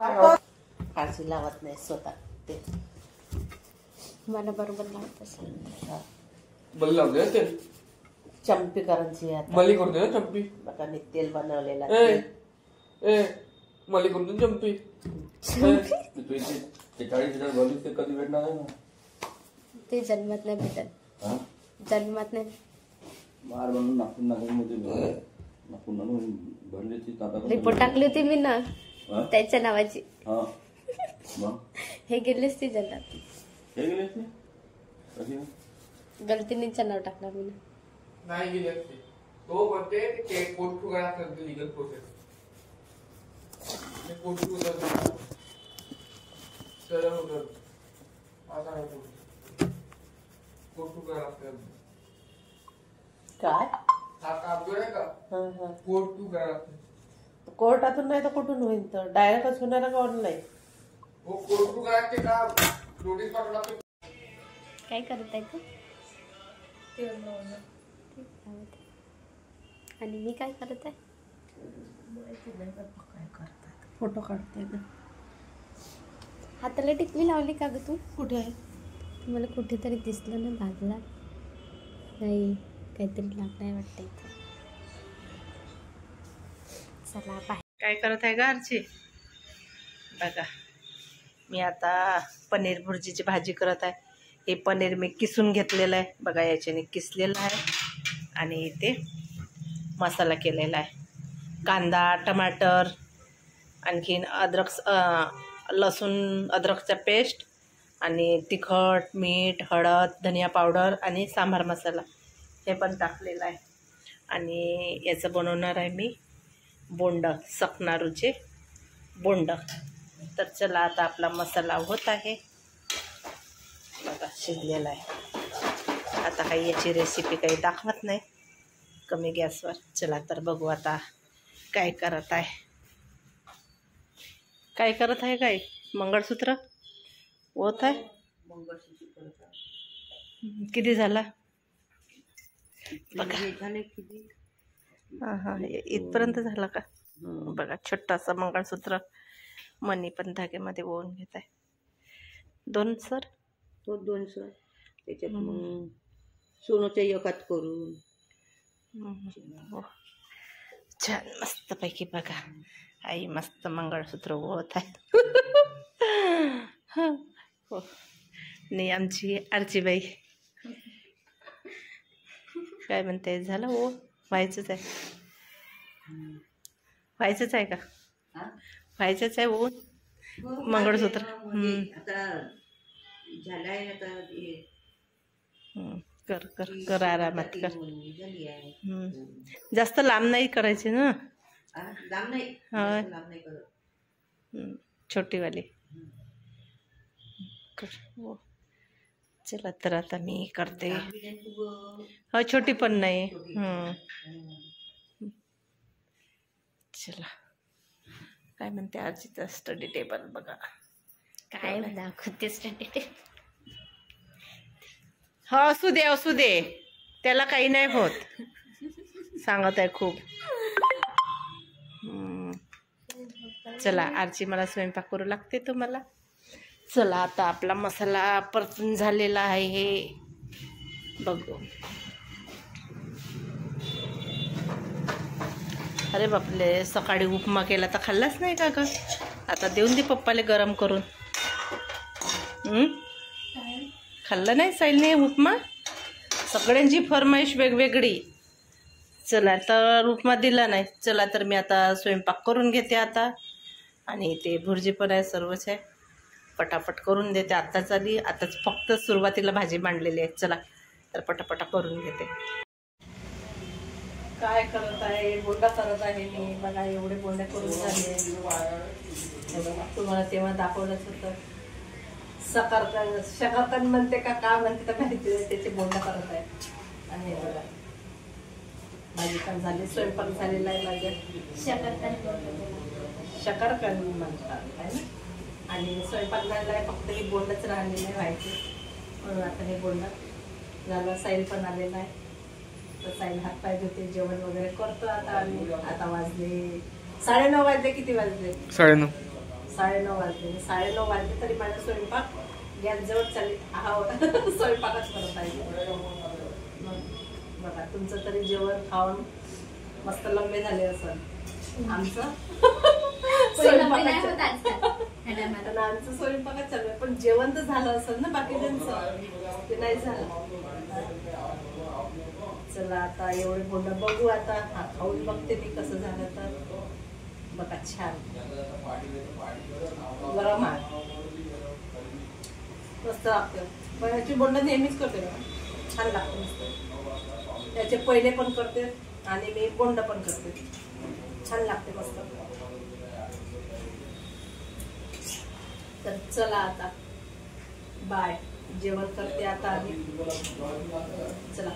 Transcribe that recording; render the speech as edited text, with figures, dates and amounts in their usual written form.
फारशी लावत नाही स्वतः ते मला बरोबर लावत असेल. मला लावले ते चंपी करायची आता मली करते ना चंपी बघा मी तेल बनवलेला ए मली करते चंपी ते 40,000 भरली ते कधी भेटणार आहे ना ते जन्मात नाही भेटत. जन्मात नाही. मार बनून नापून मध्ये नापून भरली ती रिपोर्ट टाकली होती मी ना त्याच्या नावाची. हे गेलेच ती जन्मात. हे गेले ते कशी गलतीनेच नाव टाकलं मी ना. नाही गेले असते तो म्हणते ते कोर्ट फुगायला करते लीगल प्रोसेस ते कोर्ट फुगायला चला होतं आता आहे कोर्ट फुगायला करते काय हा काम आहे का कोर्ट फुगायला करते कोर्टातून नाही तर कुठून होईल तर डायरेक्टच होणार का ऑनलाईन हो कोर्ट फुगायला ते काम नोटीस पाठवला काय करत आहे तू? आणि मी काय करत आहे? फोटो काढते ना. हाताला टिकली लावली का ग तू? कुठे आहे मला कुठेतरी दिसलं ना भाजला नाही काहीतरी लागलाय वाटतं इथं. चला बाय. काय करत आहे का आरची? बघा मी आता पनीर भुर्जीची भाजी करत आहे. हे पनीर मी किसून घेतलेलं आहे बघा याच्याने किसलेलं आहे आणि इथे मसाला केलेला आहे. कांदा टमाटर आणखीन अद्रक लसूण अद्रकचा पेस्ट आणि तिखट मीठ हळद धनिया पावडर आणि सांबार मसाला हे पण टाकलेलं आहे. आणि याचं बनवणार आहे मी बोंड सकनारूचे बोंड. तर चला आता आपला मसाला होत आहे बघा शिजलेला आहे. आता काही याची रेसिपी काही दाखवत नाही कमी गॅसवर. चला तर बघू आता काय करत आहे. काय करत आहे काय मंगळसूत्र होत आहे. किती झाला बघा. हां इथपर्यंत झाला का बघा. छोटासा मंगळसूत्र मनी पण धाग्यामध्ये ओवून घेत आहे. 2 सर तो 2 सर त्याच्यात मग सोनूच्या एकात करून हो छान मस्तपैकी बघा आई मस्त मंगळसूत्र होत आहे. हो नाही आमची आरचीबाई काय म्हणते झालं हो व्हायचंच आहे. व्हायचंच आहे का व्हायचंच आहे हो मंगळसूत्र. आता झालाय आता कर कर कर आरामात कर. जास्त लांब नाही करायची ना. लांब नाही लांब नाही करत छोटीवाली कर. हो चला तर आता मी करते. हो छोटी पण नाही. चला काय म्हणते आजीचा स्टडी टेबल बघा. काय दाखवते स्टडी टेबल. हो असू दे त्याला काही नाही होत सांगत आहे खूप. चला आरची मला स्वयंपाक करू लागते तुम्हाला. चला आता आपला मसाला परतून झालेला आहे हे बघू. अरे बापले सकाळी उपमा केला तर खाल्लाच नाही का ग. आता देऊन दे पप्पाले गरम करून. खाल्ला नाही साईलने उपमा. सगळ्यांची फरमाईश वेगवेगळी. चला तर उपमा दिला नाही. चला तर मी आता स्वयंपाक करून घेते आता. आणि ते भुर्जी पण आहे सर्वच आहे पटापट करून देते. आत्ताच आली आताच फक्त सुरुवातीला भाजी मांडलेली आहे. चला तर पटापटा करून घेते. काय करत आहे बोंडा करत आहे मी बघा. एवढे बोंडे करून झाले तुम्हाला तेव्हा दाखवलंच होतं. शकरकंद म्हणते का काय म्हणते तर माहिती नाही. त्याचे बोंडा करत आहे. आणि बघा भाजी पण झाली स्वयंपाक झालेला आहे माझ्या. शकरकंद म्हणतात आहे ना. आणि स्वयंपाक झालेला आहे फक्त हे बोंडच राहिलेलं आहे व्हायचे म्हणून आता हे बोंडा झालं. साईल पण आलेला आहे तर साईल हात पाय धुते जेवण वगैरे करतो आता. आम्ही आता वाजले 9:30 वाजले. किती वाजले 9:30 9:30 वाजले. 9:30 वाजले तरी माझा स्वयंपाक गॅसजवळ चालली स्वयंपाकच करत आहे. बघा तुमचं तरी जेवण खाऊन मस्त लंबे झाले असं. आमचं आमचं स्वयंपाकच चालू आहे, पण जेवण तर झालं असेल ना बाकीच्यांचं, ते नाही झालं. चला आता एवढे बोंड बघू, आता हा खाऊन बघते मी कसं झालं तर. बघा छान गरम आहे, मस्त लागते. पण याची बोंड नेहमीच करते ना, छान लागते मस्त. त्याचे पहिले पण करते आणि मी बोंड पण करते, छान लागते मस्त. तर चला आता बाय, जेवण करते आता आम्ही. चला.